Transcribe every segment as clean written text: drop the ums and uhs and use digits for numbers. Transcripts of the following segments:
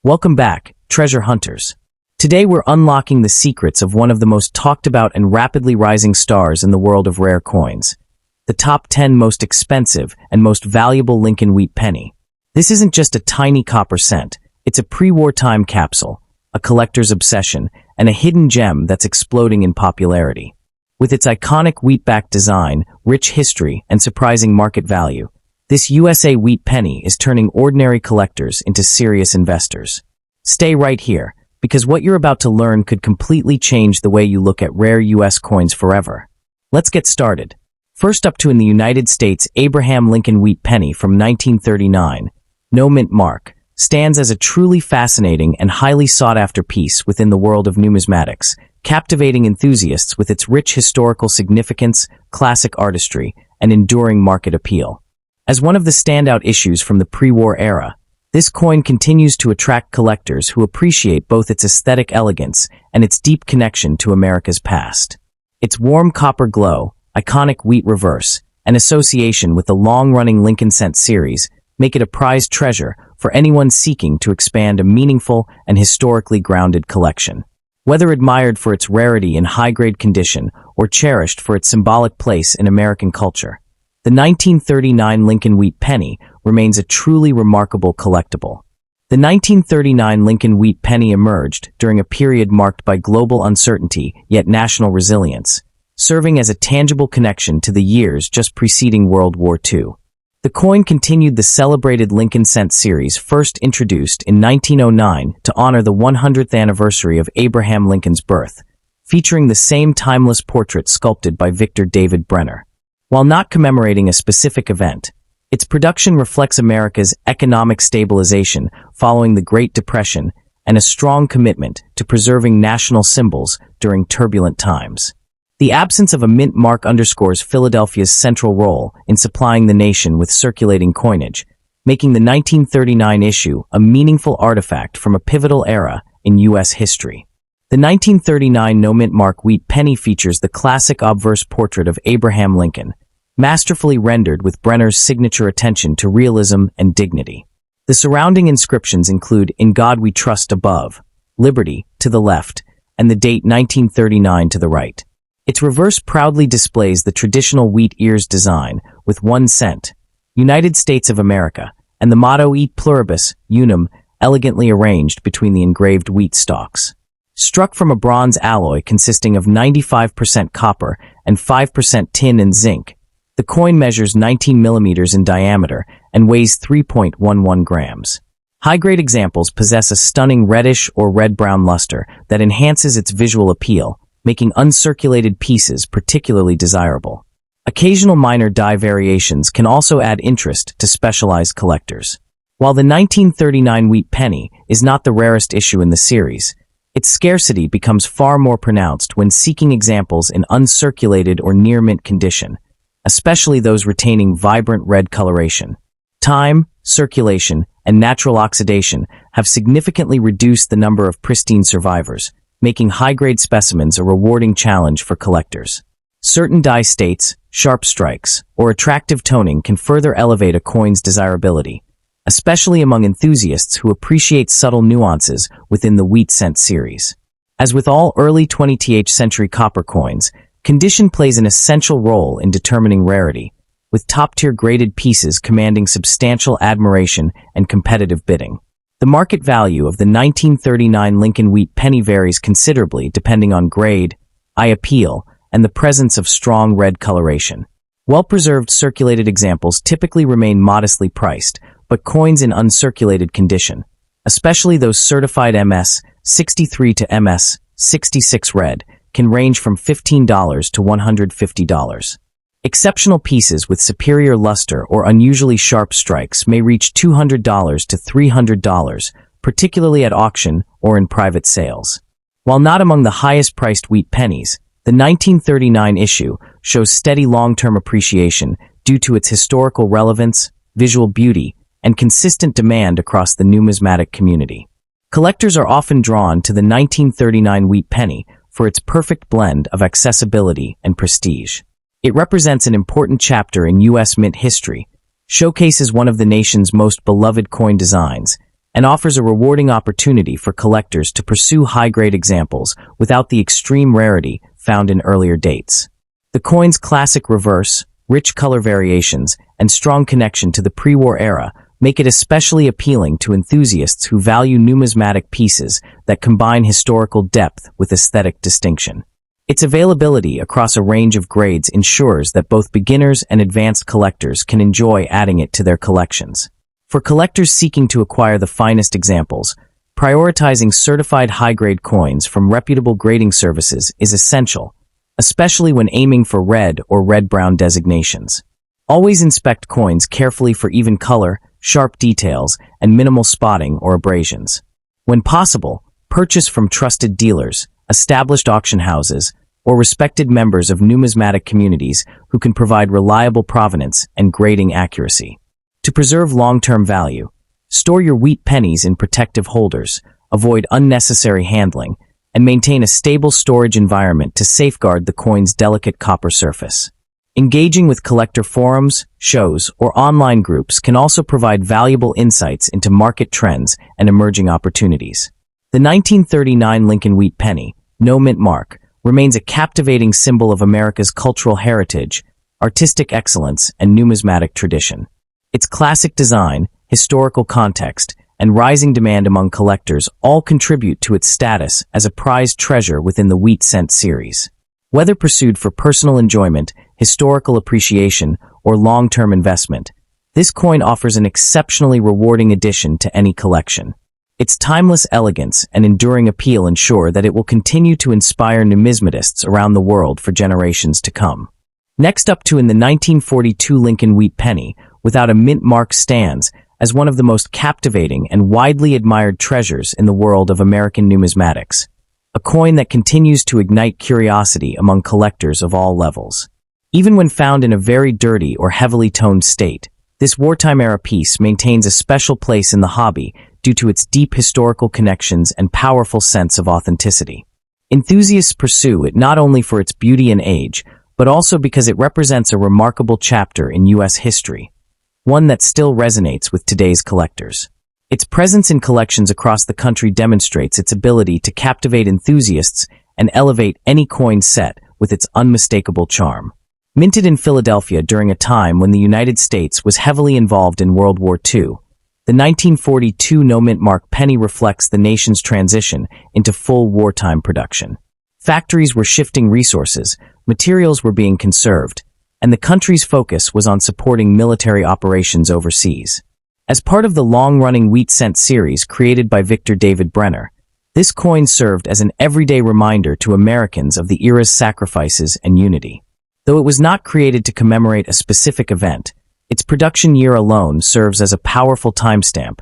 Welcome back, treasure hunters. Today we're unlocking the secrets of one of the most talked about and rapidly rising stars in the world of rare coins. The top 10 most expensive and most valuable Lincoln Wheat penny. This isn't just a tiny copper cent, it's a pre-wartime capsule, a collector's obsession, and a hidden gem that's exploding in popularity. With its iconic wheat-backed design, rich history, and surprising market value, this USA wheat penny is turning ordinary collectors into serious investors. Stay right here, because what you're about to learn could completely change the way you look at rare US coins forever. Let's get started. First up in the United States, Abraham Lincoln Wheat penny from 1939, no mint mark, stands as a truly fascinating and highly sought-after piece within the world of numismatics, captivating enthusiasts with its rich historical significance, classic artistry, and enduring market appeal. As one of the standout issues from the pre-war era, this coin continues to attract collectors who appreciate both its aesthetic elegance and its deep connection to America's past. Its warm copper glow, iconic wheat reverse, and association with the long-running Lincoln Cent series make it a prized treasure for anyone seeking to expand a meaningful and historically grounded collection. Whether admired for its rarity and high-grade condition or cherished for its symbolic place in American culture, the 1939 Lincoln Wheat penny remains a truly remarkable collectible. The 1939 Lincoln Wheat penny emerged during a period marked by global uncertainty yet national resilience, serving as a tangible connection to the years just preceding World War II. The coin continued the celebrated Lincoln Cent series first introduced in 1909 to honor the 100th anniversary of Abraham Lincoln's birth, featuring the same timeless portrait sculpted by Victor David Brenner. While not commemorating a specific event, its production reflects America's economic stabilization following the Great Depression and a strong commitment to preserving national symbols during turbulent times. The absence of a mint mark underscores Philadelphia's central role in supplying the nation with circulating coinage, making the 1939 issue a meaningful artifact from a pivotal era in U.S. history. The 1939 no-mint mark wheat penny features the classic obverse portrait of Abraham Lincoln, masterfully rendered with Brenner's signature attention to realism and dignity. The surrounding inscriptions include "In God We Trust" above, "Liberty" to the left, and the date 1939 to the right. Its reverse proudly displays the traditional wheat ears design with 1 cent, United States of America, and the motto "Et pluribus unum" elegantly arranged between the engraved wheat stalks. Struck from a bronze alloy consisting of 95% copper and 5% tin and zinc, the coin measures 19 millimeters in diameter and weighs 3.11 grams. High-grade examples possess a stunning reddish or red-brown luster that enhances its visual appeal, making uncirculated pieces particularly desirable. Occasional minor die variations can also add interest to specialized collectors. While the 1939 wheat penny is not the rarest issue in the series, its scarcity becomes far more pronounced when seeking examples in uncirculated or near-mint condition, especially those retaining vibrant red coloration. Time, circulation, and natural oxidation have significantly reduced the number of pristine survivors, making high-grade specimens a rewarding challenge for collectors. Certain die states, sharp strikes, or attractive toning can further elevate a coin's desirability, especially among enthusiasts who appreciate subtle nuances within the wheat cent series. As with all early 20th century copper coins, condition plays an essential role in determining rarity, with top-tier graded pieces commanding substantial admiration and competitive bidding. The market value of the 1939 Lincoln Wheat penny varies considerably depending on grade, eye appeal, and the presence of strong red coloration. Well-preserved circulated examples typically remain modestly priced, but coins in uncirculated condition, especially those certified MS 63 to MS 66 red, can range from $15 to $150. Exceptional pieces with superior luster or unusually sharp strikes may reach $200 to $300, particularly at auction or in private sales. While not among the highest-priced wheat pennies, the 1939 issue shows steady long-term appreciation due to its historical relevance, visual beauty, and consistent demand across the numismatic community. Collectors are often drawn to the 1939 wheat penny for its perfect blend of accessibility and prestige. It represents an important chapter in U.S. mint history, showcases one of the nation's most beloved coin designs, and offers a rewarding opportunity for collectors to pursue high-grade examples without the extreme rarity found in earlier dates. The coin's classic reverse, rich color variations, and strong connection to the pre-war era make it especially appealing to enthusiasts who value numismatic pieces that combine historical depth with aesthetic distinction. Its availability across a range of grades ensures that both beginners and advanced collectors can enjoy adding it to their collections. For collectors seeking to acquire the finest examples, prioritizing certified high-grade coins from reputable grading services is essential, especially when aiming for red or red-brown designations. Always inspect coins carefully for even color, sharp details, and minimal spotting or abrasions. When possible, purchase from trusted dealers, established auction houses, or respected members of numismatic communities who can provide reliable provenance and grading accuracy. To preserve long-term value, store your wheat pennies in protective holders, avoid unnecessary handling, and maintain a stable storage environment to safeguard the coin's delicate copper surface. Engaging with collector forums, shows, or online groups can also provide valuable insights into market trends and emerging opportunities. The 1939 Lincoln Wheat Penny, no mint mark, remains a captivating symbol of America's cultural heritage, artistic excellence, and numismatic tradition. Its classic design, historical context, and rising demand among collectors all contribute to its status as a prized treasure within the wheat cent series. Whether pursued for personal enjoyment, historical appreciation, or long-term investment, this coin offers an exceptionally rewarding addition to any collection. Its timeless elegance and enduring appeal ensure that it will continue to inspire numismatists around the world for generations to come. Next up in the 1942 Lincoln Wheat Penny, without a mint mark, stands as one of the most captivating and widely admired treasures in the world of American numismatics, a coin that continues to ignite curiosity among collectors of all levels. Even when found in a very dirty or heavily toned state, this wartime-era piece maintains a special place in the hobby due to its deep historical connections and powerful sense of authenticity. Enthusiasts pursue it not only for its beauty and age, but also because it represents a remarkable chapter in U.S. history, one that still resonates with today's collectors. Its presence in collections across the country demonstrates its ability to captivate enthusiasts and elevate any coin set with its unmistakable charm. Minted in Philadelphia during a time when the United States was heavily involved in World War II, the 1942 no-mint mark penny reflects the nation's transition into full wartime production. Factories were shifting resources, materials were being conserved, and the country's focus was on supporting military operations overseas. As part of the long-running wheat cent series created by Victor David Brenner, this coin served as an everyday reminder to Americans of the era's sacrifices and unity. Though it was not created to commemorate a specific event, its production year alone serves as a powerful timestamp,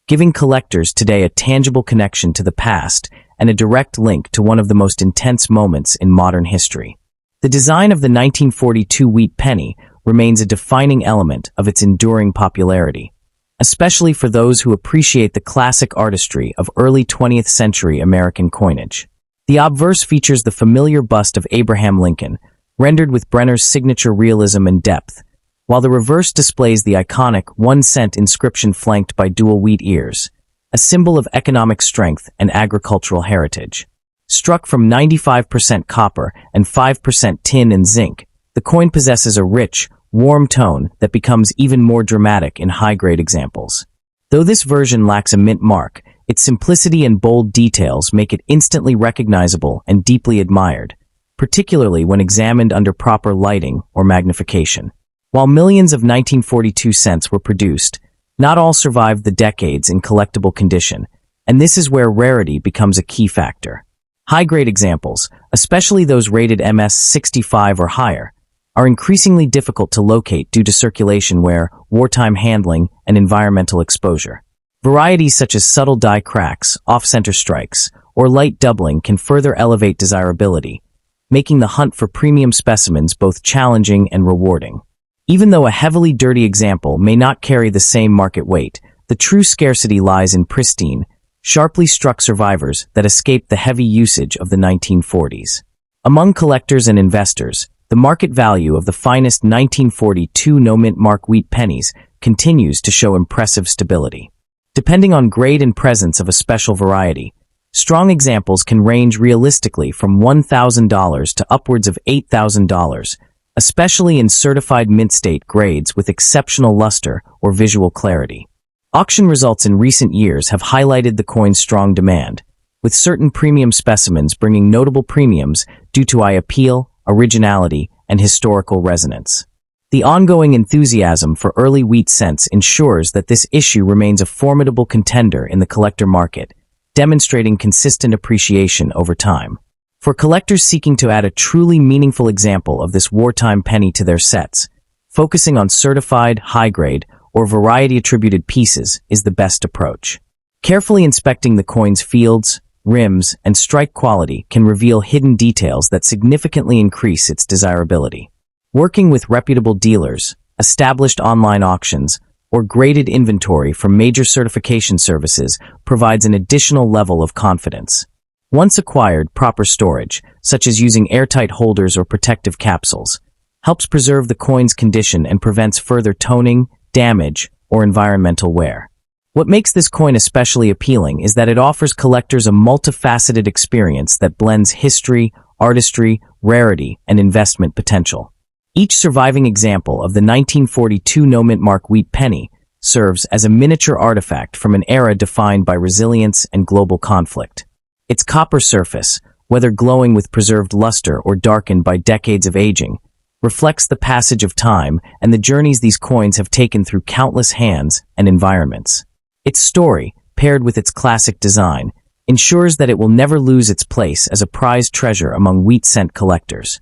giving collectors today a tangible connection to the past and a direct link to one of the most intense moments in modern history. The design of the 1942 wheat penny remains a defining element of its enduring popularity, especially for those who appreciate the classic artistry of early 20th century American coinage. The obverse features the familiar bust of Abraham Lincoln, rendered with Brenner's signature realism and depth, while the reverse displays the iconic 1 cent inscription flanked by dual wheat ears, a symbol of economic strength and agricultural heritage. Struck from 95% copper and 5% tin and zinc, the coin possesses a rich, warm tone that becomes even more dramatic in high-grade examples. Though this version lacks a mint mark, its simplicity and bold details make it instantly recognizable and deeply admired, particularly when examined under proper lighting or magnification. While millions of 1942 cents were produced, not all survived the decades in collectible condition, and this is where rarity becomes a key factor. High-grade examples, especially those rated MS-65 or higher, are increasingly difficult to locate due to circulation wear, wartime handling, and environmental exposure. Varieties such as subtle die cracks, off-center strikes, or light doubling can further elevate desirability, making the hunt for premium specimens both challenging and rewarding. Even though a heavily dirty example may not carry the same market weight, the true scarcity lies in pristine, sharply struck survivors that escaped the heavy usage of the 1940s. Among collectors and investors, the market value of the finest 1942 no-mint mark wheat pennies continues to show impressive stability. depending on grade and presence of a special variety. Strong examples can range realistically from $1,000 to upwards of $8,000, especially in certified mint state grades with exceptional luster or visual clarity. Auction results in recent years have highlighted the coin's strong demand, with certain premium specimens bringing notable premiums due to eye appeal, originality, and historical resonance. The ongoing enthusiasm for early wheat cents ensures that this issue remains a formidable contender in the collector market, demonstrating consistent appreciation over time. For collectors seeking to add a truly meaningful example of this wartime penny to their sets, focusing on certified, high-grade, or variety-attributed pieces is the best approach. Carefully inspecting the coin's fields, rims, and strike quality can reveal hidden details that significantly increase its desirability. Working with reputable dealers, established online auctions, or graded inventory from major certification services provides an additional level of confidence. Once acquired, proper storage, such as using airtight holders or protective capsules, helps preserve the coin's condition and prevents further toning, damage, or environmental wear. What makes this coin especially appealing is that it offers collectors a multifaceted experience that blends history, artistry, rarity, and investment potential. Each surviving example of the 1942 no-mint mark wheat penny serves as a miniature artifact from an era defined by resilience and global conflict. Its copper surface, whether glowing with preserved luster or darkened by decades of aging, reflects the passage of time and the journeys these coins have taken through countless hands and environments. Its story, paired with its classic design, ensures that it will never lose its place as a prized treasure among wheat cent collectors.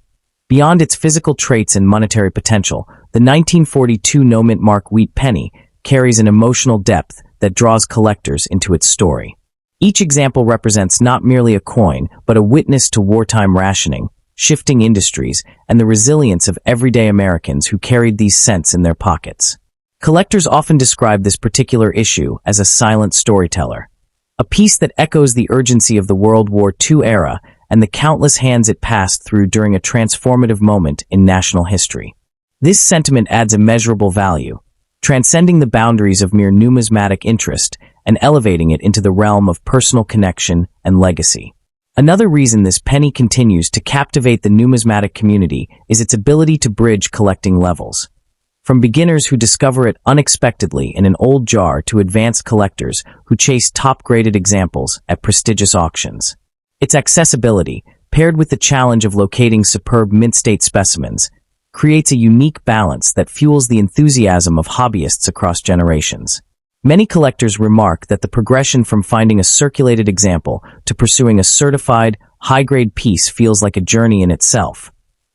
Beyond its physical traits and monetary potential, the 1942 no-mint mark wheat penny carries an emotional depth that draws collectors into its story. Each example represents not merely a coin, but a witness to wartime rationing, shifting industries, and the resilience of everyday Americans who carried these cents in their pockets. Collectors often describe this particular issue as a silent storyteller, a piece that echoes the urgency of the World War II era and the countless hands it passed through during a transformative moment in national history. This sentiment adds immeasurable value, transcending the boundaries of mere numismatic interest and elevating it into the realm of personal connection and legacy. Another reason this penny continues to captivate the numismatic community is its ability to bridge collecting levels. From beginners who discover it unexpectedly in an old jar to advanced collectors who chase top-graded examples at prestigious auctions. Its accessibility, paired with the challenge of locating superb mint-state specimens, creates a unique balance that fuels the enthusiasm of hobbyists across generations. Many collectors remark that the progression from finding a circulated example to pursuing a certified, high-grade piece feels like a journey in itself.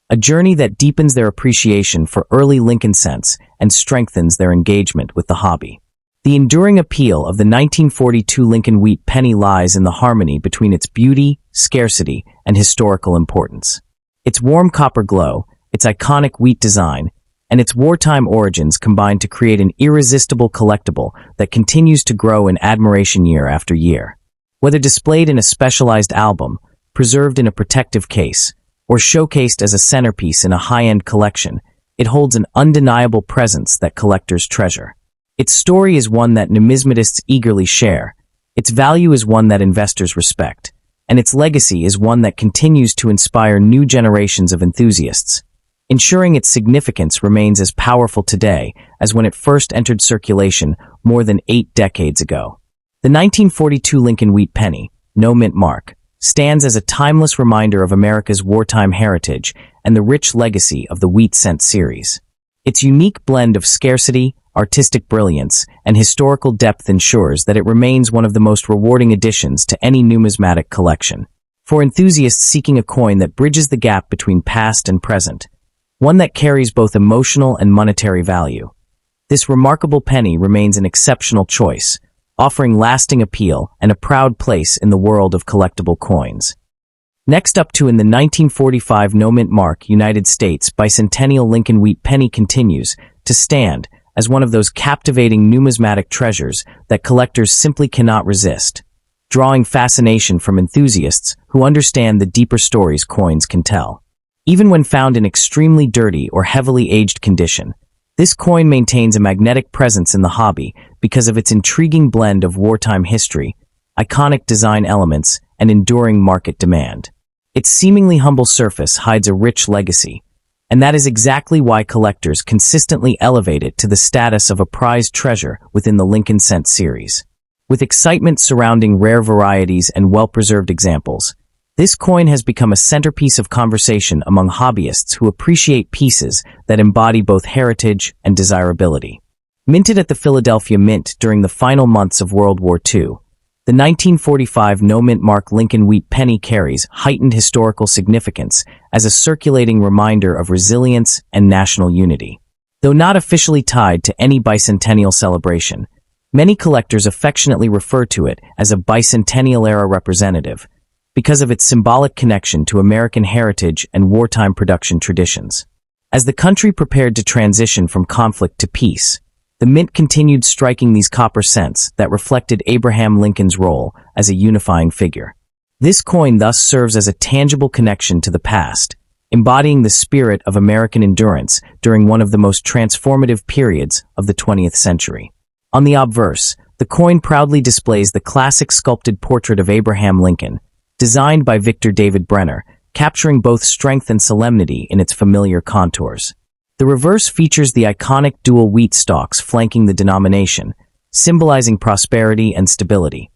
A journey that deepens their appreciation for early Lincoln cents and strengthens their engagement with the hobby. The enduring appeal of the 1942 Lincoln wheat penny lies in the harmony between its beauty, scarcity, and historical importance. Its warm copper glow, its iconic wheat design, and its wartime origins combine to create an irresistible collectible that continues to grow in admiration year after year. Whether displayed in a specialized album, preserved in a protective case, or showcased as a centerpiece in a high-end collection, it holds an undeniable presence that collectors treasure. Its story is one that numismatists eagerly share, its value is one that investors respect, and its legacy is one that continues to inspire new generations of enthusiasts, ensuring its significance remains as powerful today as when it first entered circulation more than 8 decades ago. The 1942 Lincoln wheat penny, no mint mark, stands as a timeless reminder of America's wartime heritage and the rich legacy of the wheat cent series. Its unique blend of scarcity, artistic brilliance, and historical depth ensures that it remains one of the most rewarding additions to any numismatic collection. For enthusiasts seeking a coin that bridges the gap between past and present, one that carries both emotional and monetary value, this remarkable penny remains an exceptional choice, offering lasting appeal and a proud place in the world of collectible coins. Next up in the 1945 no-mint mark United States bicentennial Lincoln wheat penny continues to stand as one of those captivating numismatic treasures that collectors simply cannot resist, drawing fascination from enthusiasts who understand the deeper stories coins can tell. Even when found in extremely dirty or heavily aged condition, This coin maintains a magnetic presence in the hobby because of its intriguing blend of wartime history, iconic design elements, and enduring market demand. Its seemingly humble surface hides a rich legacy, and that is exactly why collectors consistently elevate it to the status of a prized treasure within the Lincoln Cent series. With excitement surrounding rare varieties and well-preserved examples, this coin has become a centerpiece of conversation among hobbyists who appreciate pieces that embody both heritage and desirability. Minted at the Philadelphia Mint during the final months of World War II, the 1945 no-mint mark Lincoln Wheat penny carries heightened historical significance as a circulating reminder of resilience and national unity. Though not officially tied to any bicentennial celebration, many collectors affectionately refer to it as a bicentennial-era representative because of its symbolic connection to American heritage and wartime production traditions. As the country prepared to transition from conflict to peace, the Mint continued striking these copper cents that reflected Abraham Lincoln's role as a unifying figure. This coin thus serves as a tangible connection to the past, embodying the spirit of American endurance during one of the most transformative periods of the 20th century. On the obverse, the coin proudly displays the classic sculpted portrait of Abraham Lincoln, designed by Victor David Brenner, capturing both strength and solemnity in its familiar contours. The reverse features the iconic dual wheat stalks flanking the denomination, symbolizing prosperity and stability,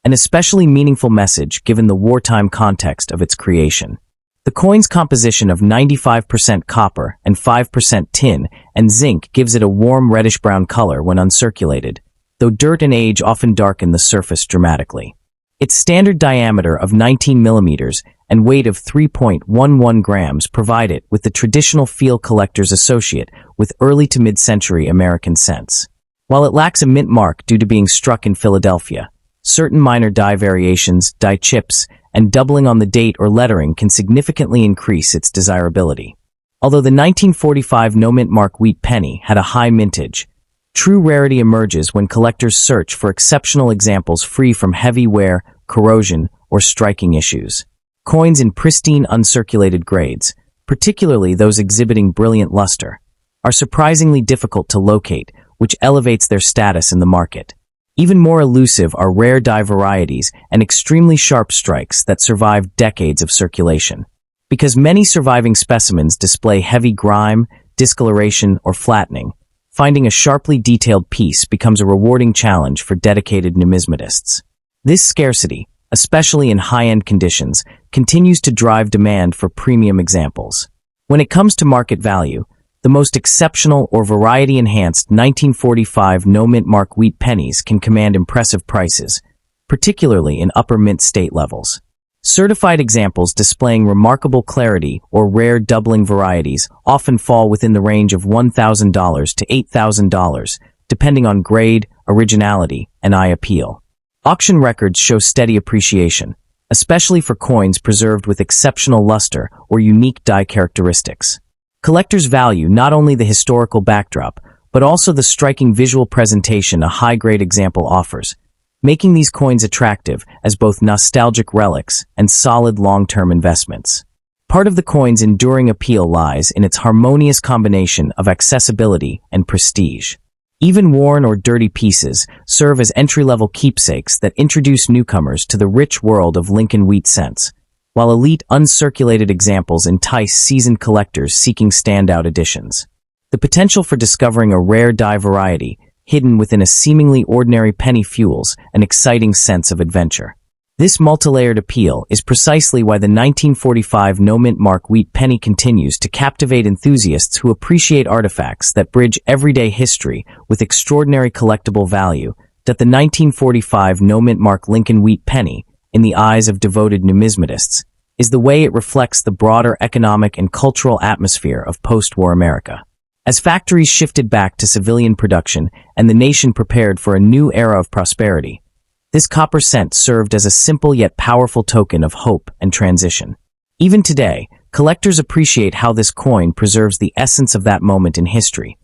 an especially meaningful message given the wartime context of its creation. The coin's composition of 95% copper and 5% tin and zinc gives it a warm reddish-brown color when uncirculated, though dirt and age often darken the surface dramatically. Its standard diameter of 19 millimeters and weight of 3.11 grams provide it with the traditional feel collectors associate with early to mid-century American cents. While it lacks a mint mark due to being struck in Philadelphia, certain minor die variations, die chips, and doubling on the date or lettering can significantly increase its desirability. Although the 1945 no-mint mark wheat penny had a high mintage, true rarity emerges when collectors search for exceptional examples free from heavy wear, corrosion, or striking issues. Coins in pristine uncirculated grades, particularly those exhibiting brilliant luster, are surprisingly difficult to locate, which elevates their status in the market. Even more elusive are rare die varieties and extremely sharp strikes that survive decades of circulation. Because many surviving specimens display heavy grime, discoloration, or flattening, finding a sharply detailed piece becomes a rewarding challenge for dedicated numismatists. This scarcity, especially in high-end conditions, continues to drive demand for premium examples. When it comes to market value, the most exceptional or variety-enhanced 1945 no-mint mark wheat pennies can command impressive prices, particularly in upper mint state levels. Certified examples displaying remarkable clarity or rare doubling varieties often fall within the range of $1,000 to $8,000, depending on grade, originality, and eye appeal. Auction records show steady appreciation, especially for coins preserved with exceptional luster or unique die characteristics. Collectors value not only the historical backdrop, but also the striking visual presentation a high-grade example offers, making these coins attractive as both nostalgic relics and solid long-term investments. Part of the coin's enduring appeal lies in its harmonious combination of accessibility and prestige. Even worn or dirty pieces serve as entry-level keepsakes that introduce newcomers to the rich world of Lincoln wheat cents, while elite uncirculated examples entice seasoned collectors seeking standout editions. The potential for discovering a rare die variety hidden within a seemingly ordinary penny fuels an exciting sense of adventure. This multilayered appeal is precisely why the 1945 no-mint mark wheat penny continues to captivate enthusiasts who appreciate artifacts that bridge everyday history with extraordinary collectible value. That the 1945 no-mint mark Lincoln wheat penny, in the eyes of devoted numismatists, is the way it reflects the broader economic and cultural atmosphere of post-war America. As factories shifted back to civilian production and the nation prepared for a new era of prosperity, this copper cent served as a simple yet powerful token of hope and transition. Even today, collectors appreciate how this coin preserves the essence of that moment in history,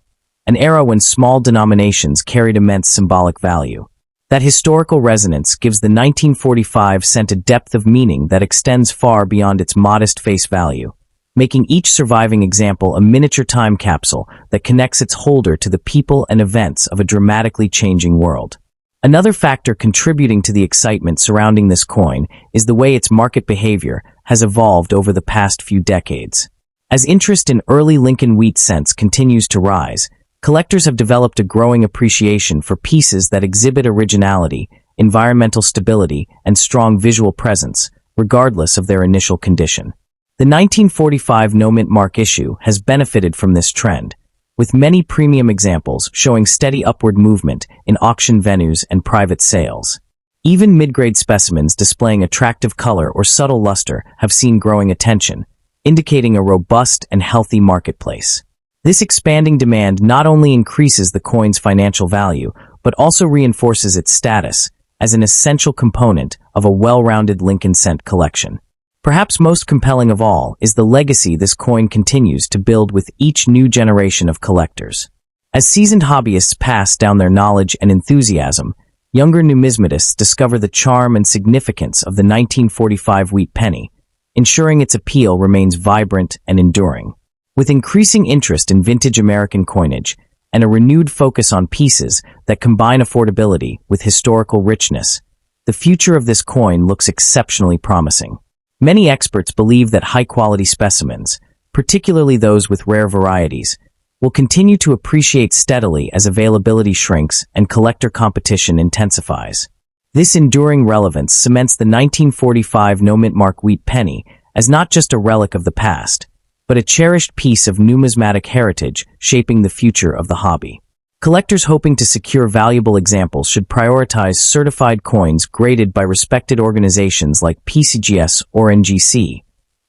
an era when small denominations carried immense symbolic value. That historical resonance gives the 1945 cent a depth of meaning that extends far beyond its modest face value, making each surviving example a miniature time capsule that connects its holder to the people and events of a dramatically changing world. Another factor contributing to the excitement surrounding this coin is the way its market behavior has evolved over the past few decades. As interest in early Lincoln wheat cents continues to rise, collectors have developed a growing appreciation for pieces that exhibit originality, environmental stability, and strong visual presence, regardless of their initial condition. The 1945 no mint mark issue has benefited from this trend, with many premium examples showing steady upward movement in auction venues and private sales. Even mid-grade specimens displaying attractive color or subtle luster have seen growing attention, indicating a robust and healthy marketplace. This expanding demand not only increases the coin's financial value, but also reinforces its status as an essential component of a well-rounded Lincoln cent collection. Perhaps most compelling of all is the legacy this coin continues to build with each new generation of collectors. As seasoned hobbyists pass down their knowledge and enthusiasm, younger numismatists discover the charm and significance of the 1945 wheat penny, ensuring its appeal remains vibrant and enduring. With increasing interest in vintage American coinage and a renewed focus on pieces that combine affordability with historical richness, the future of this coin looks exceptionally promising. Many experts believe that high-quality specimens, particularly those with rare varieties, will continue to appreciate steadily as availability shrinks and collector competition intensifies. This enduring relevance cements the 1945 no mint mark wheat penny as not just a relic of the past, but a cherished piece of numismatic heritage shaping the future of the hobby. Collectors hoping to secure valuable examples should prioritize certified coins graded by respected organizations like PCGS or NGC,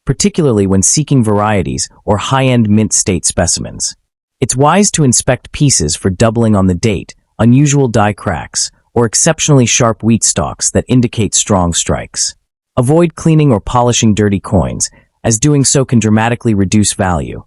particularly when seeking varieties or high-end mint state specimens. It's wise to inspect pieces for doubling on the date, unusual die cracks, or exceptionally sharp wheat stalks that indicate strong strikes. Avoid cleaning or polishing dirty coins, as doing so can dramatically reduce value.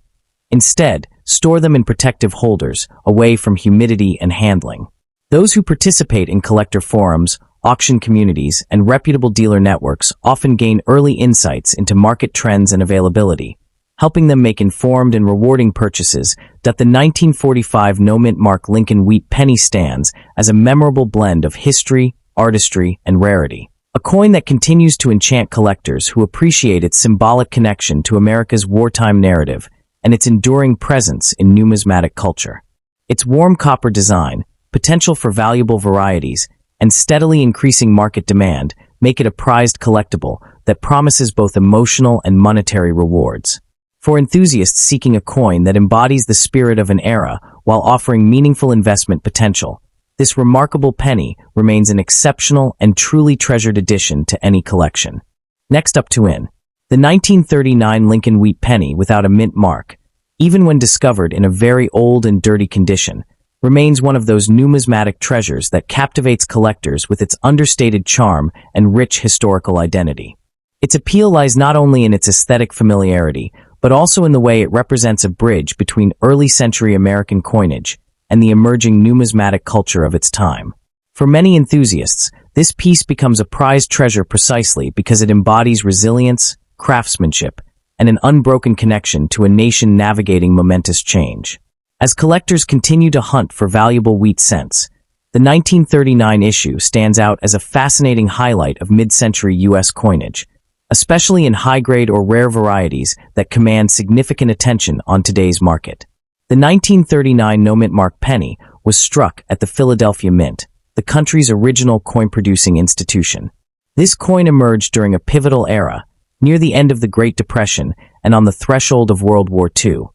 Instead, store them in protective holders, away from humidity and handling. Those who participate in collector forums, auction communities, and reputable dealer networks often gain early insights into market trends and availability, helping them make informed and rewarding purchases. The 1945 no mint mark Lincoln wheat penny stands as a memorable blend of history, artistry, and rarity. A coin that continues to enchant collectors who appreciate its symbolic connection to America's wartime narrative and its enduring presence in numismatic culture. Its warm copper design, potential for valuable varieties, and steadily increasing market demand make it a prized collectible that promises both emotional and monetary rewards. For enthusiasts seeking a coin that embodies the spirit of an era while offering meaningful investment potential, this remarkable penny remains an exceptional and truly treasured addition to any collection. Next up to in. The 1939 Lincoln wheat penny without a mint mark, even when discovered in a very old and dirty condition, remains one of those numismatic treasures that captivates collectors with its understated charm and rich historical identity. Its appeal lies not only in its aesthetic familiarity, but also in the way it represents a bridge between early-century American coinage and the emerging numismatic culture of its time. For many enthusiasts, this piece becomes a prized treasure precisely because it embodies resilience, craftsmanship, and an unbroken connection to a nation navigating momentous change. As collectors continue to hunt for valuable wheat cents, the 1939 issue stands out as a fascinating highlight of mid-century U.S. coinage, especially in high-grade or rare varieties that command significant attention on today's market. The 1939 no mint mark penny was struck at the Philadelphia Mint, the country's original coin-producing institution. This coin emerged during a pivotal era, near the end of the Great Depression and on the threshold of World War II,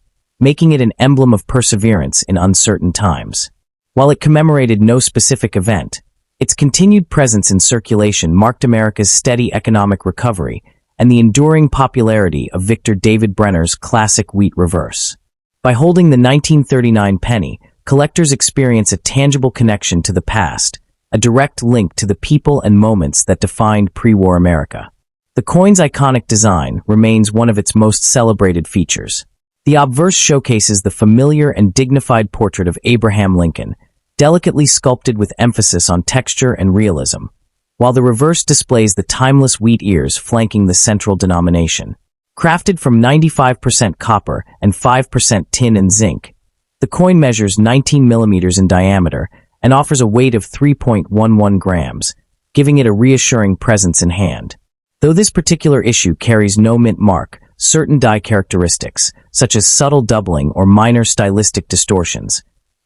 making it an emblem of perseverance in uncertain times. While it commemorated no specific event, its continued presence in circulation marked America's steady economic recovery and the enduring popularity of Victor David Brenner's classic wheat reverse. By holding the 1939 penny, collectors experience a tangible connection to the past, a direct link to the people and moments that defined pre-war America. The coin's iconic design remains one of its most celebrated features. The obverse showcases the familiar and dignified portrait of Abraham Lincoln, delicately sculpted with emphasis on texture and realism, while the reverse displays the timeless wheat ears flanking the central denomination. Crafted from 95% copper and 5% tin and zinc, the coin measures 19 millimeters in diameter and offers a weight of 3.11 grams, giving it a reassuring presence in hand. Though this particular issue carries no mint mark, certain die characteristics, such as subtle doubling or minor stylistic distortions,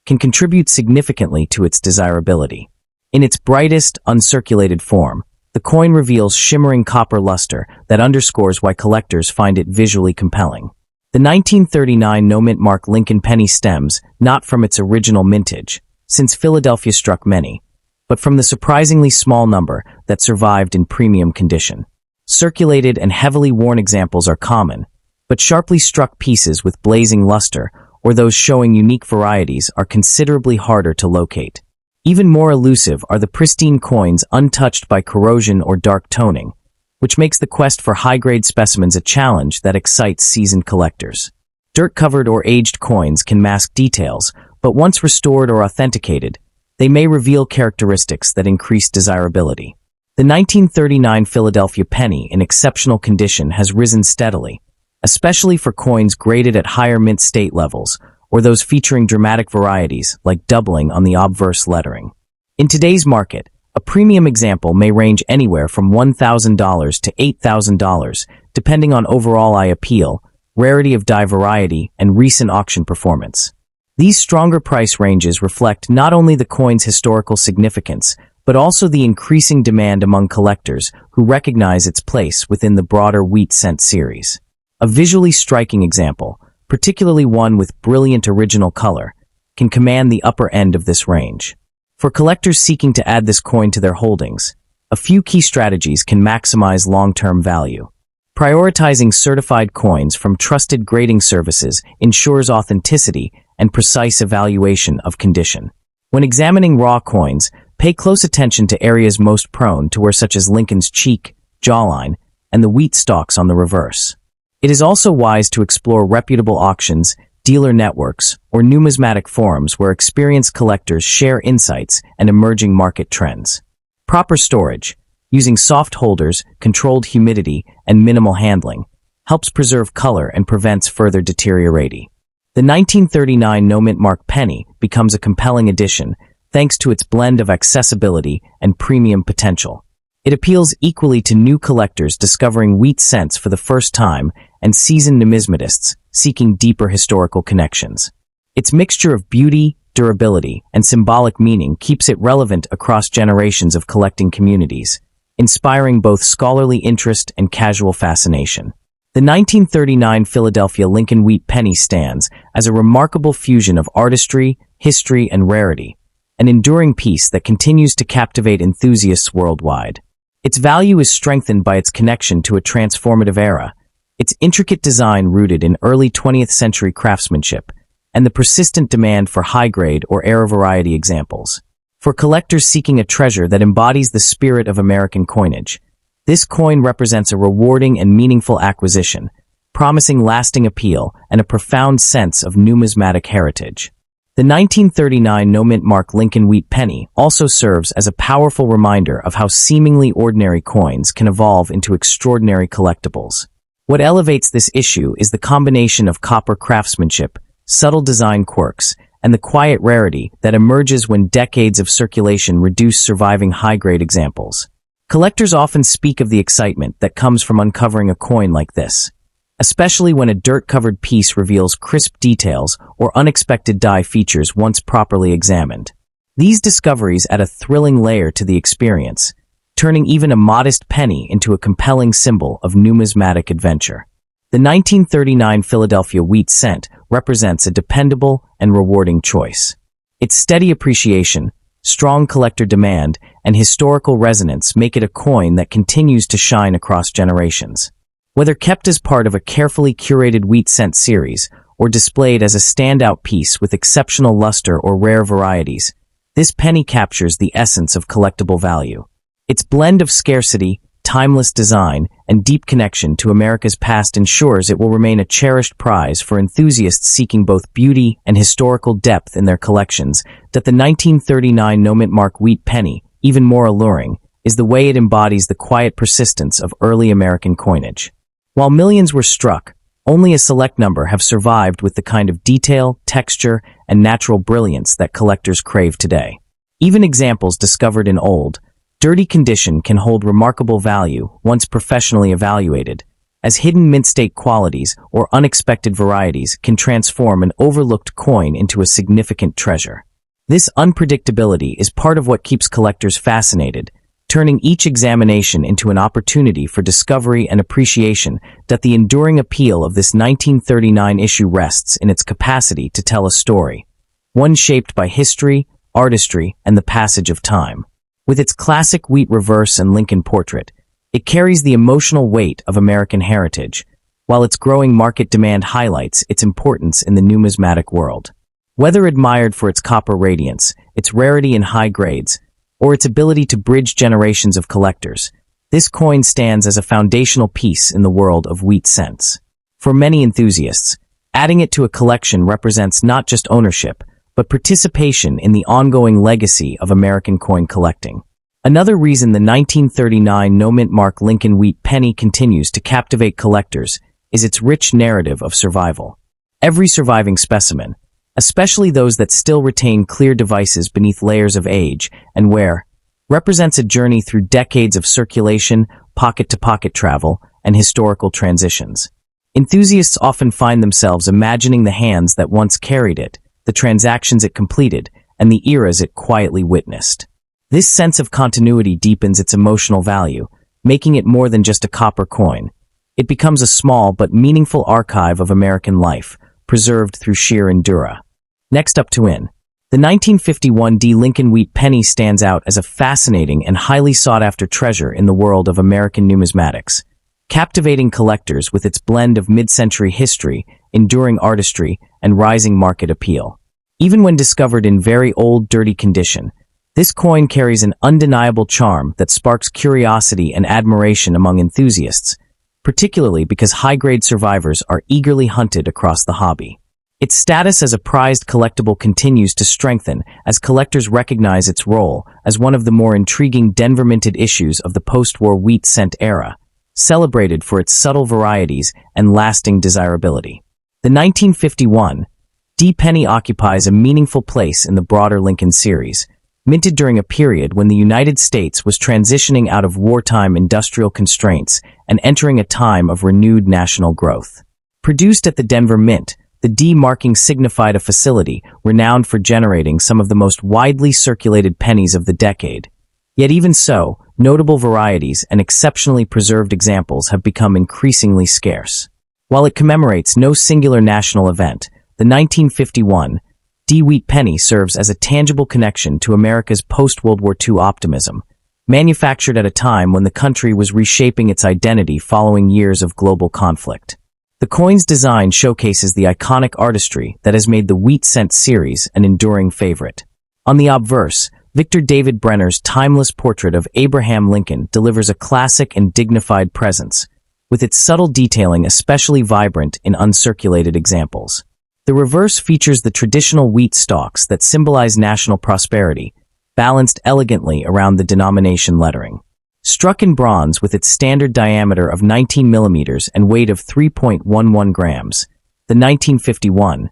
can contribute significantly to its desirability. In its brightest, uncirculated form, the coin reveals shimmering copper luster that underscores why collectors find it visually compelling. The 1939 no-mint mark Lincoln penny stems not from its original mintage, since Philadelphia struck many, but from the surprisingly small number that survived in premium condition. Circulated and heavily worn examples are common, but sharply struck pieces with blazing luster or those showing unique varieties are considerably harder to locate. Even more elusive are the pristine coins untouched by corrosion or dark toning, which makes the quest for high-grade specimens a challenge that excites seasoned collectors. Dirt-covered or aged coins can mask details, but once restored or authenticated, they may reveal characteristics that increase desirability. The 1939 Philadelphia penny in exceptional condition has risen steadily, especially for coins graded at higher mint state levels, or those featuring dramatic varieties like doubling on the obverse lettering. In today's market, a premium example may range anywhere from $1,000 to $8,000, depending on overall eye appeal, rarity of die variety, and recent auction performance. These stronger price ranges reflect not only the coin's historical significance, but also the increasing demand among collectors who recognize its place within the broader wheat cent series. A visually striking example, particularly one with brilliant original color, can command the upper end of this range. For collectors seeking to add this coin to their holdings, a few key strategies can maximize long-term value. Prioritizing certified coins from trusted grading services ensures authenticity and precise evaluation of condition. When examining raw coins, pay close attention to areas most prone to wear, such as Lincoln's cheek, jawline, and the wheat stalks on the reverse. It is also wise to explore reputable auctions, dealer networks, or numismatic forums where experienced collectors share insights and emerging market trends. Proper storage, using soft holders, controlled humidity, and minimal handling, helps preserve color and prevents further deteriorating. The 1939 no-mint mark penny becomes a compelling addition thanks to its blend of accessibility and premium potential. It appeals equally to new collectors discovering wheat cents for the first time and seasoned numismatists seeking deeper historical connections. Its mixture of beauty, durability, and symbolic meaning keeps it relevant across generations of collecting communities, inspiring both scholarly interest and casual fascination. The 1939 Philadelphia Lincoln wheat penny stands as a remarkable fusion of artistry, history, and rarity, an enduring piece that continues to captivate enthusiasts worldwide. Its value is strengthened by its connection to a transformative era, its intricate design rooted in early 20th century craftsmanship, and the persistent demand for high-grade or era variety examples. For collectors seeking a treasure that embodies the spirit of American coinage, this coin represents a rewarding and meaningful acquisition, promising lasting appeal and a profound sense of numismatic heritage. The 1939 no-mint mark Lincoln wheat penny also serves as a powerful reminder of how seemingly ordinary coins can evolve into extraordinary collectibles. What elevates this issue is the combination of copper craftsmanship, subtle design quirks, and the quiet rarity that emerges when decades of circulation reduce surviving high-grade examples. Collectors often speak of the excitement that comes from uncovering a coin like this, especially when a dirt-covered piece reveals crisp details or unexpected die features once properly examined. These discoveries add a thrilling layer to the experience, turning even a modest penny into a compelling symbol of numismatic adventure. The 1939 Philadelphia wheat cent represents a dependable and rewarding choice. Its steady appreciation, strong collector demand, and historical resonance make it a coin that continues to shine across generations. Whether kept as part of a carefully curated wheat cent series or displayed as a standout piece with exceptional luster or rare varieties, this penny captures the essence of collectible value. Its blend of scarcity, timeless design, and deep connection to America's past ensures it will remain a cherished prize for enthusiasts seeking both beauty and historical depth in their collections. That the 1939 no-mint mark wheat penny, even more alluring, is the way it embodies the quiet persistence of early American coinage. While millions were struck, only a select number have survived with the kind of detail, texture, and natural brilliance that collectors crave today. Even examples discovered in old, dirty condition can hold remarkable value once professionally evaluated, as hidden mint-state qualities or unexpected varieties can transform an overlooked coin into a significant treasure. This unpredictability is part of what keeps collectors fascinated, turning each examination into an opportunity for discovery and appreciation. That the enduring appeal of this 1939 issue rests in its capacity to tell a story, one shaped by history, artistry, and the passage of time. With its classic wheat reverse and Lincoln portrait, it carries the emotional weight of American heritage, while its growing market demand highlights its importance in the numismatic world. Whether admired for its copper radiance, its rarity in high grades, or its ability to bridge generations of collectors, this coin stands as a foundational piece in the world of wheat cents. For many enthusiasts, adding it to a collection represents not just ownership, but participation in the ongoing legacy of American coin collecting. Another reason the 1939 no-mint mark Lincoln wheat penny continues to captivate collectors is its rich narrative of survival. Every surviving specimen, especially those that still retain clear devices beneath layers of age and wear, represents a journey through decades of circulation, pocket-to-pocket travel, and historical transitions. Enthusiasts often find themselves imagining the hands that once carried it, the transactions it completed, and the eras it quietly witnessed. This sense of continuity deepens its emotional value, making it more than just a copper coin. It becomes a small but meaningful archive of American life, preserved through sheer endura. Next up to in. The 1951 Lincoln wheat penny stands out as a fascinating and highly sought-after treasure in the world of American numismatics, captivating collectors with its blend of mid-century history, enduring artistry, and rising market appeal. Even when discovered in very old, dirty condition, this coin carries an undeniable charm that sparks curiosity and admiration among enthusiasts, particularly because high-grade survivors are eagerly hunted across the hobby. Its status as a prized collectible continues to strengthen as collectors recognize its role as one of the more intriguing Denver-minted issues of the post-war wheat cent era, celebrated for its subtle varieties and lasting desirability. The 1951 penny occupies a meaningful place in the broader Lincoln series, minted during a period when the United States was transitioning out of wartime industrial constraints and entering a time of renewed national growth. Produced at the Denver Mint, the D marking signified a facility renowned for generating some of the most widely circulated pennies of the decade. Yet even so, notable varieties and exceptionally preserved examples have become increasingly scarce. While it commemorates no singular national event, the 1951 wheat penny serves as a tangible connection to America's post-World War II optimism, manufactured at a time when the country was reshaping its identity following years of global conflict. The coin's design showcases the iconic artistry that has made the wheat cent series an enduring favorite. On the obverse, Victor David Brenner's timeless portrait of Abraham Lincoln delivers a classic and dignified presence, with its subtle detailing especially vibrant in uncirculated examples. The reverse features the traditional wheat stalks that symbolize national prosperity, balanced elegantly around the denomination lettering. Struck in bronze with its standard diameter of 19 millimeters and weight of 3.11 grams, the 1951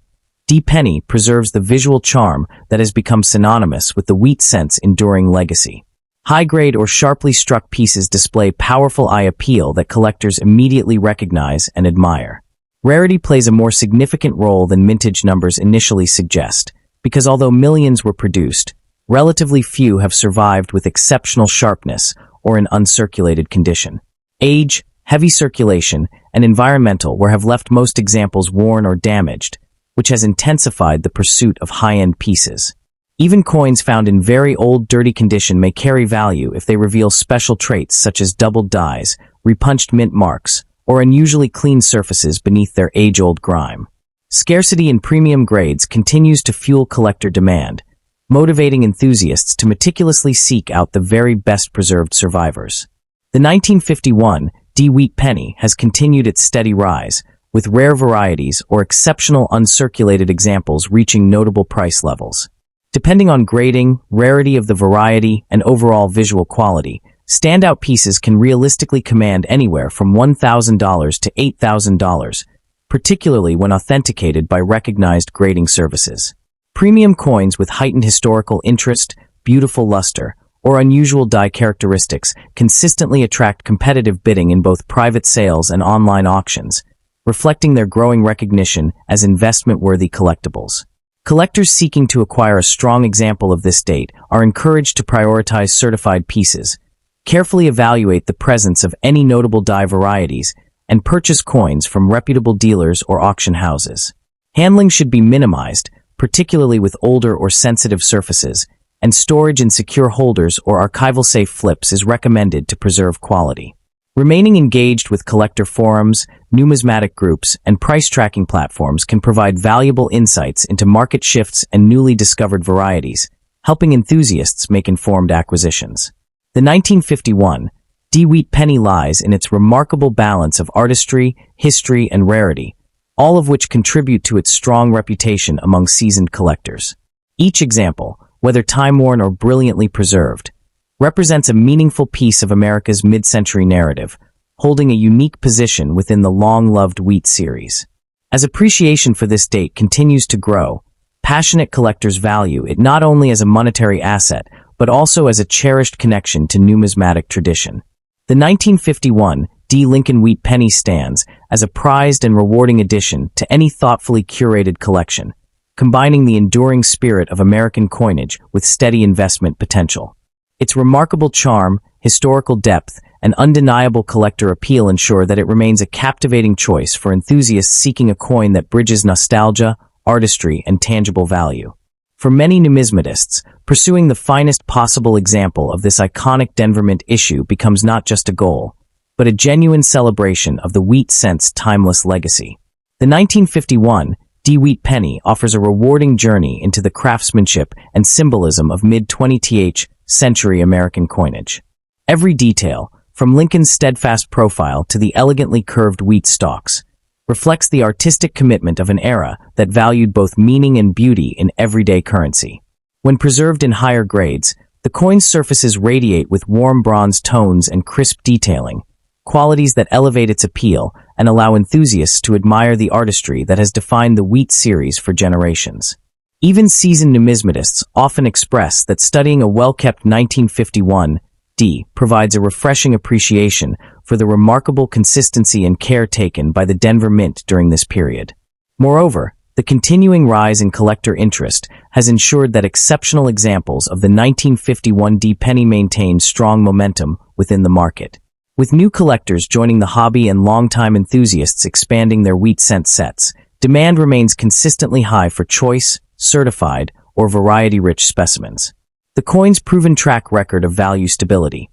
penny preserves the visual charm that has become synonymous with the wheat cent's enduring legacy. High-grade or sharply struck pieces display powerful eye appeal that collectors immediately recognize and admire. Rarity plays a more significant role than mintage numbers initially suggest, because although millions were produced, relatively few have survived with exceptional sharpness or in uncirculated condition. Age, heavy circulation, and environmental have left most examples worn or damaged, which has intensified the pursuit of high-end pieces. Even coins found in very old, dirty condition may carry value if they reveal special traits such as doubled dies, repunched mint marks, or unusually clean surfaces beneath their age-old grime. Scarcity in premium grades continues to fuel collector demand, motivating enthusiasts to meticulously seek out the very best-preserved survivors. The 1951 wheat penny has continued its steady rise, with rare varieties or exceptional uncirculated examples reaching notable price levels. Depending on grading, rarity of the variety, and overall visual quality, Standout pieces can realistically command anywhere from $1,000 to $8,000, particularly when authenticated by recognized grading services. Premium coins with heightened historical interest, beautiful luster, or unusual die characteristics consistently attract competitive bidding in both private sales and online auctions, reflecting their growing recognition as investment-worthy collectibles. Collectors seeking to acquire a strong example of this date are encouraged to prioritize certified pieces, carefully evaluate the presence of any notable die varieties, and purchase coins from reputable dealers or auction houses. Handling should be minimized, particularly with older or sensitive surfaces, and storage in secure holders or archival-safe flips is recommended to preserve quality. Remaining engaged with collector forums, numismatic groups, and price-tracking platforms can provide valuable insights into market shifts and newly discovered varieties, helping enthusiasts make informed acquisitions. The 1951 D-Wheat penny lies in its remarkable balance of artistry, history, and rarity, all of which contribute to its strong reputation among seasoned collectors. Each example, whether time-worn or brilliantly preserved, represents a meaningful piece of America's mid-century narrative, holding a unique position within the long-loved Wheat series. As appreciation for this date continues to grow, passionate collectors value it not only as a monetary asset, but also as a cherished connection to numismatic tradition. The 1951 D. Lincoln Wheat penny stands as a prized and rewarding addition to any thoughtfully curated collection, combining the enduring spirit of American coinage with steady investment potential. Its remarkable charm, historical depth, and undeniable collector appeal ensure that it remains a captivating choice for enthusiasts seeking a coin that bridges nostalgia, artistry, and tangible value. For many numismatists, pursuing the finest possible example of this iconic Denver Mint issue becomes not just a goal, but a genuine celebration of the Wheat cent's timeless legacy. The 1951 D-Wheat penny offers a rewarding journey into the craftsmanship and symbolism of mid-20th century American coinage. Every detail, from Lincoln's steadfast profile to the elegantly curved wheat stalks, reflects the artistic commitment of an era that valued both meaning and beauty in everyday currency. When preserved in higher grades, the coin's surfaces radiate with warm bronze tones and crisp detailing, qualities that elevate its appeal and allow enthusiasts to admire the artistry that has defined the Wheat series for generations. Even seasoned numismatists often express that studying a well-kept 1951 D provides a refreshing appreciation for the remarkable consistency and care taken by the Denver Mint during this period. Moreover, the continuing rise in collector interest has ensured that exceptional examples of the 1951 D penny maintain strong momentum within the market. With new collectors joining the hobby and longtime enthusiasts expanding their Wheat cent sets, demand remains consistently high for choice, certified, or variety-rich specimens. The coin's proven track record of value stability,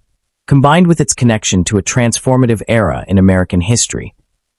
combined with its connection to a transformative era in American history,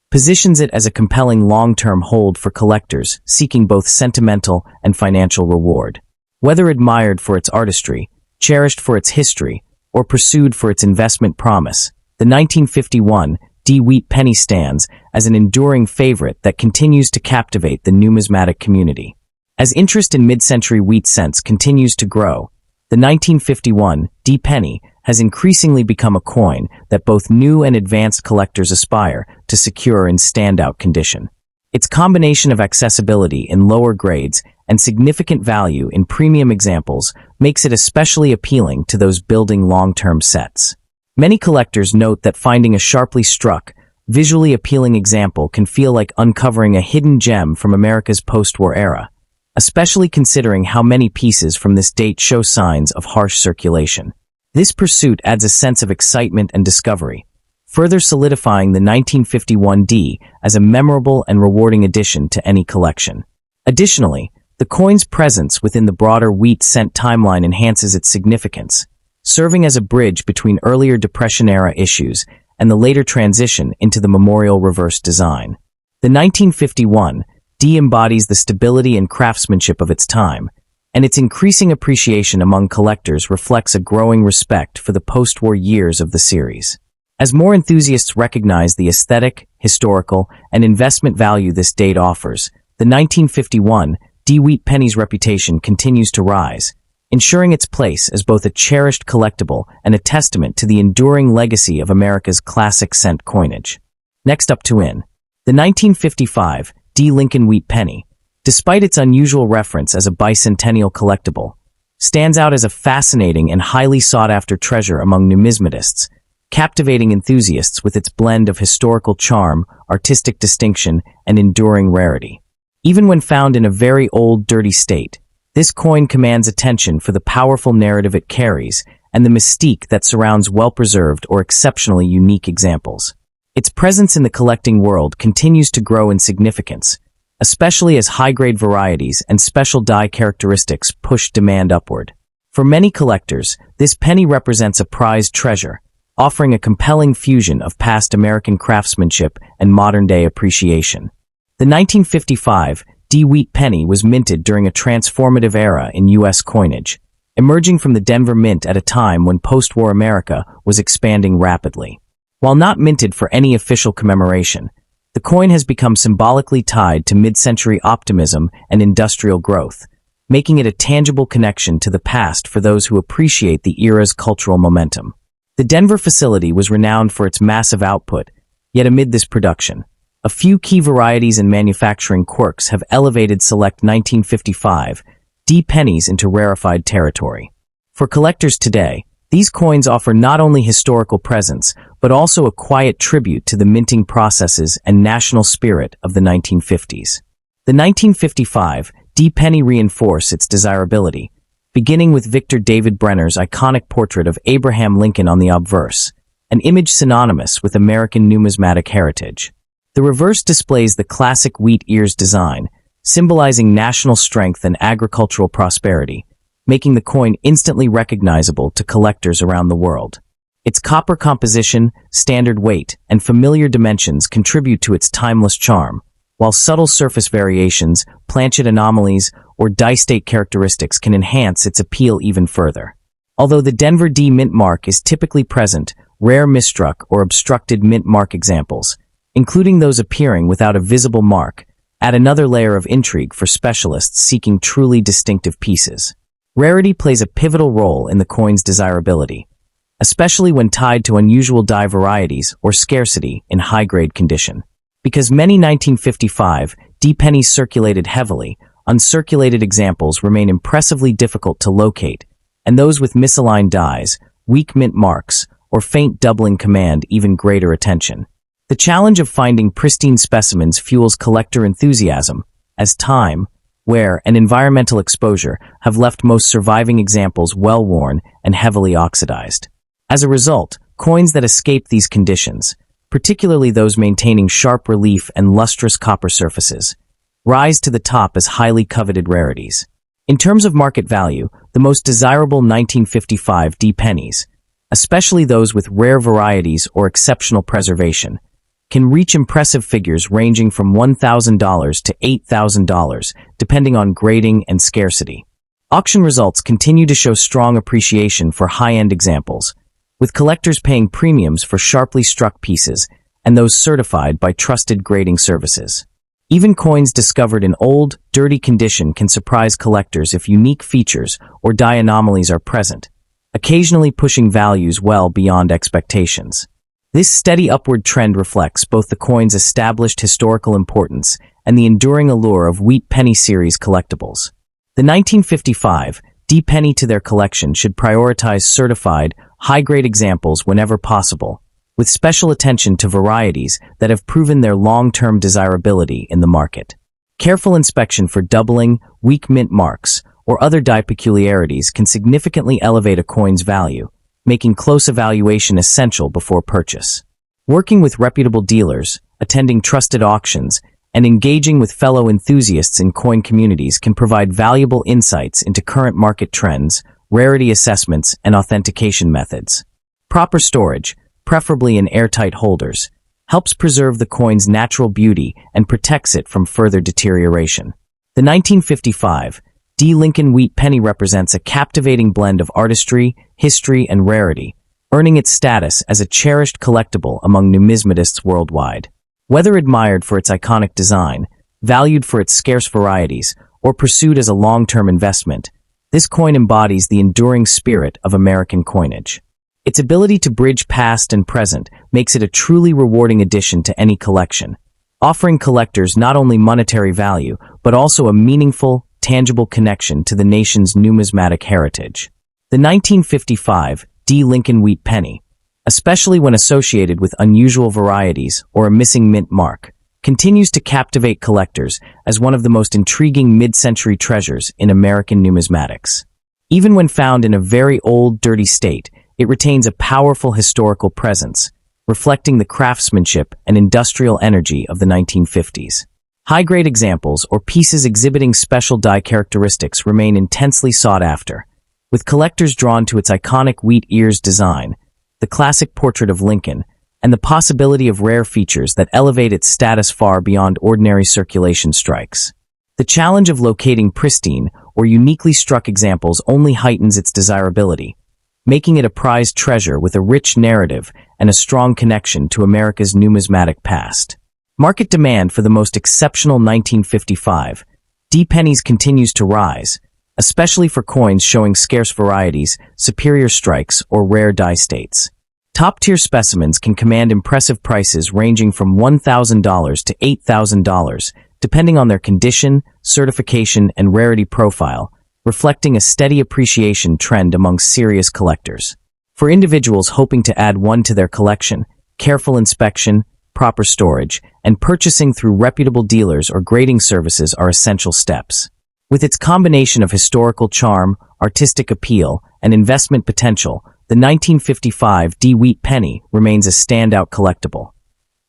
positions it as a compelling long-term hold for collectors seeking both sentimental and financial reward. Whether admired for its artistry, cherished for its history, or pursued for its investment promise, the 1951 D-Wheat penny stands as an enduring favorite that continues to captivate the numismatic community. As interest in mid-century Wheat cents continues to grow, the 1951 D penny has increasingly become a coin that both new and advanced collectors aspire to secure in standout condition. Its combination of accessibility in lower grades and significant value in premium examples makes it especially appealing to those building long-term sets. Many collectors note that finding a sharply struck, visually appealing example can feel like uncovering a hidden gem from America's post-war era, especially considering how many pieces from this date show signs of harsh circulation. This pursuit adds a sense of excitement and discovery, further solidifying the 1951 D as a memorable and rewarding addition to any collection. Additionally, the coin's presence within the broader Wheat cent timeline enhances its significance, serving as a bridge between earlier Depression-era issues and the later transition into the memorial reverse design. The 1951 D embodies the stability and craftsmanship of its time, and its increasing appreciation among collectors reflects a growing respect for the post-war years of the series. As more enthusiasts recognize the aesthetic, historical, and investment value this date offers, the 1951 D-Wheat penny's reputation continues to rise, ensuring its place as both a cherished collectible and a testament to the enduring legacy of America's classic cent coinage. Next up to in. The 1955 D. Lincoln Wheat Penny, despite its unusual reference as a bicentennial collectible, stands out as a fascinating and highly sought-after treasure among numismatists, captivating enthusiasts with its blend of historical charm, artistic distinction, and enduring rarity. Even when found in a very old, dirty state, this coin commands attention for the powerful narrative it carries and the mystique that surrounds well-preserved or exceptionally unique examples. Its presence in the collecting world continues to grow in significance, especially as high-grade varieties and special die characteristics push demand upward. For many collectors, this penny represents a prized treasure, offering a compelling fusion of past American craftsmanship and modern-day appreciation. The 1955 D. Wheat Penny was minted during a transformative era in U.S. coinage, emerging from the Denver Mint at a time when post-war America was expanding rapidly. While not minted for any official commemoration, the coin has become symbolically tied to mid-century optimism and industrial growth, making it a tangible connection to the past for those who appreciate the era's cultural momentum. The Denver facility was renowned for its massive output, yet amid this production, a few key varieties and manufacturing quirks have elevated select 1955 D pennies into rarefied territory. For collectors today, these coins offer not only historical presence, but also a quiet tribute to the minting processes and national spirit of the 1950s. The 1955 D penny reinforce its desirability, beginning with Victor David Brenner's iconic portrait of Abraham Lincoln on the obverse, an image synonymous with American numismatic heritage. The reverse displays the classic wheat ears design, symbolizing national strength and agricultural prosperity, making the coin instantly recognizable to collectors around the world. Its copper composition, standard weight, and familiar dimensions contribute to its timeless charm, while subtle surface variations, planchet anomalies, or die-state characteristics can enhance its appeal even further. Although the Denver D mint mark is typically present, rare misstruck or obstructed mint mark examples, including those appearing without a visible mark, add another layer of intrigue for specialists seeking truly distinctive pieces. Rarity plays a pivotal role in the coin's desirability, especially when tied to unusual die varieties or scarcity in high-grade condition. Because many 1955 D pennies circulated heavily, uncirculated examples remain impressively difficult to locate, and those with misaligned dies, weak mint marks, or faint doubling command even greater attention. The challenge of finding pristine specimens fuels collector enthusiasm, as time, wear, and environmental exposure have left most surviving examples well-worn and heavily oxidized. As a result, coins that escape these conditions, particularly those maintaining sharp relief and lustrous copper surfaces, rise to the top as highly coveted rarities. In terms of market value, the most desirable 1955 D pennies, especially those with rare varieties or exceptional preservation, can reach impressive figures ranging from $1,000 to $8,000, depending on grading and scarcity. Auction results continue to show strong appreciation for high-end examples, with collectors paying premiums for sharply struck pieces and those certified by trusted grading services. Even coins discovered in old, dirty condition can surprise collectors if unique features or die anomalies are present, occasionally pushing values well beyond expectations. This steady upward trend reflects both the coin's established historical importance and the enduring allure of Wheat Penny series collectibles. The 1955 D penny to their collection should prioritize certified, high-grade examples whenever possible, with special attention to varieties that have proven their long-term desirability in the market. Careful inspection for doubling, weak mint marks, or other die peculiarities can significantly elevate a coin's value, making close evaluation essential before purchase. Working with reputable dealers, attending trusted auctions, and engaging with fellow enthusiasts in coin communities can provide valuable insights into current market trends, rarity assessments, and authentication methods. Proper storage, preferably in airtight holders, helps preserve the coin's natural beauty and protects it from further deterioration. The 1955 D. Lincoln Wheat Penny represents a captivating blend of artistry, history, and rarity, earning its status as a cherished collectible among numismatists worldwide. Whether admired for its iconic design, valued for its scarce varieties, or pursued as a long-term investment, This coin embodies the enduring spirit of American coinage. Its ability to bridge past and present makes it a truly rewarding addition to any collection, offering collectors not only monetary value, but also a meaningful, tangible connection to the nation's numismatic heritage. The 1955 D. Lincoln Wheat Penny, especially when associated with unusual varieties or a missing mint mark, continues to captivate collectors as one of the most intriguing mid-century treasures in American numismatics. Even when found in a very old, dirty state, it retains a powerful historical presence, reflecting the craftsmanship and industrial energy of the 1950s. High-grade examples or pieces exhibiting special die characteristics remain intensely sought after, with collectors drawn to its iconic wheat ears design, the classic portrait of Lincoln, and the possibility of rare features that elevate its status far beyond ordinary circulation strikes. The challenge of locating pristine or uniquely struck examples only heightens its desirability, making it a prized treasure with a rich narrative and a strong connection to America's numismatic past. Market demand for the most exceptional 1955 D pennies continues to rise, especially for coins showing scarce varieties, superior strikes, or rare die states. Top-tier specimens can command impressive prices ranging from $1,000 to $8,000, depending on their condition, certification, and rarity profile, reflecting a steady appreciation trend among serious collectors. For individuals hoping to add one to their collection, careful inspection, proper storage, and purchasing through reputable dealers or grading services are essential steps. With its combination of historical charm, artistic appeal, and investment potential, the 1955 D Wheat Penny remains a standout collectible.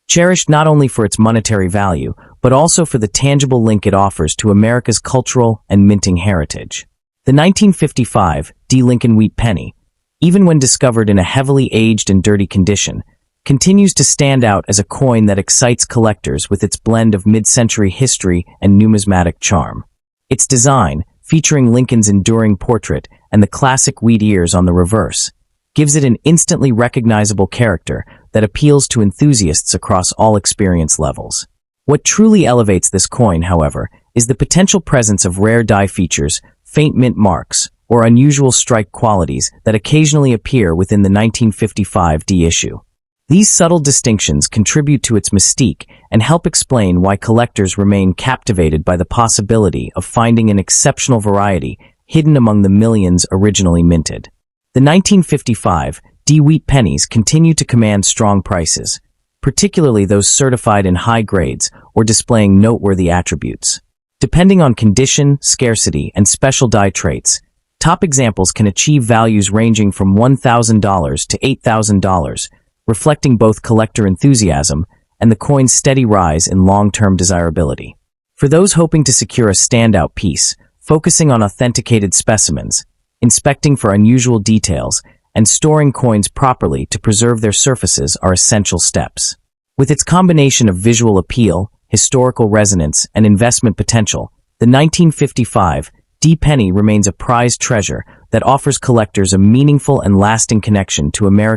Cherished not only for its monetary value, but also for the tangible link it offers to America's cultural and minting heritage. The 1955 D Lincoln Wheat Penny, even when discovered in a heavily aged and dirty condition, continues to stand out as a coin that excites collectors with its blend of mid-century history and numismatic charm. Its design, featuring Lincoln's enduring portrait and the classic wheat ears on the reverse, gives it an instantly recognizable character that appeals to enthusiasts across all experience levels. What truly elevates this coin, however, is the potential presence of rare die features, faint mint marks, or unusual strike qualities that occasionally appear within the 1955 D issue. These subtle distinctions contribute to its mystique and help explain why collectors remain captivated by the possibility of finding an exceptional variety hidden among the millions originally minted. The 1955 D Wheat Pennies continue to command strong prices, particularly those certified in high grades or displaying noteworthy attributes. Depending on condition, scarcity, and special die traits, top examples can achieve values ranging from $1,000 to $8,000, reflecting both collector enthusiasm and the coin's steady rise in long-term desirability. For those hoping to secure a standout piece, focusing on authenticated specimens, inspecting for unusual details, and storing coins properly to preserve their surfaces are essential steps. With its combination of visual appeal, historical resonance, and investment potential, the 1955 D penny remains a prized treasure that offers collectors a meaningful and lasting connection to America.